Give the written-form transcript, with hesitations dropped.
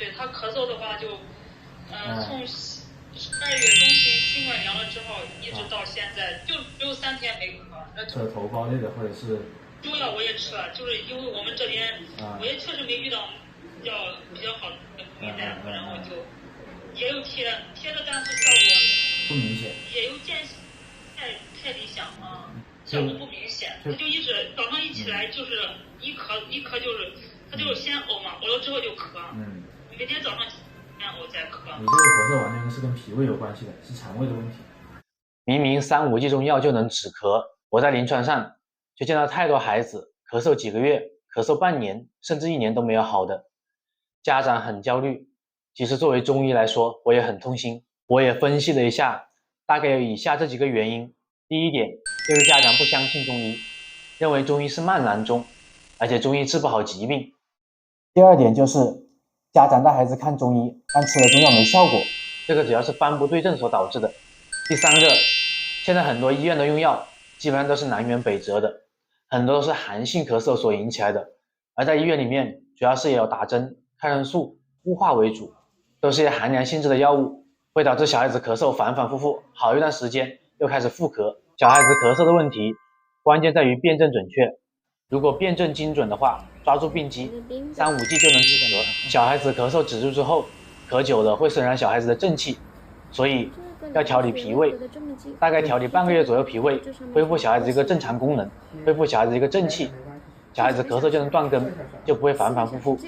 对他咳嗽的话就，从12月中旬新冠阳了之后，一直到现在，就只有3天没咳。吃了头孢类的，或者是中药我也吃了，就是因为我们这边，我也确实没遇到比较好的中医大夫，然后就也有贴的，但是效果不明显，也有见太理想啊，效果不明显。他就一直早上一起来就是一咳就是他就是先呕嘛，呕了之后就咳。每天早上先呕再咳。你这个咳嗽完全是跟脾胃有关系的，是肠胃的问题。明明3、5剂中药就能止咳，我在临床上就见到太多孩子咳嗽几个月、咳嗽半年甚至1年都没有好的，家长很焦虑。其实作为中医来说，我也很痛心。我也分析了一下，大概有以下这几个原因。第一点就是家长不相信中医，认为中医是慢郎中，而且中医治不好疾病。第二点就是家长带孩子看中医，但吃了中药没效果，这个主要是方不对症所导致的。第三个，现在很多医院的用药基本上都是南辕北辙的，很多都是寒性咳嗽所引起来的，而在医院里面主要是以打针、抗生素、雾化为主，都是一些寒凉性质的药物，会导致小孩子咳嗽反反复复，好一段时间又开始复咳。小孩子咳嗽的问题关键在于辨证准确，如果辨证精准的话，抓住病机，3、5剂就能止咳。小孩子咳嗽止住之后，咳久了会损伤小孩子的正气，所以要调理脾胃，大概调理半个月左右脾胃，恢复小孩子一个正常功能，恢复小孩子一个正气，小孩子咳嗽就能断根，就不会反反复复。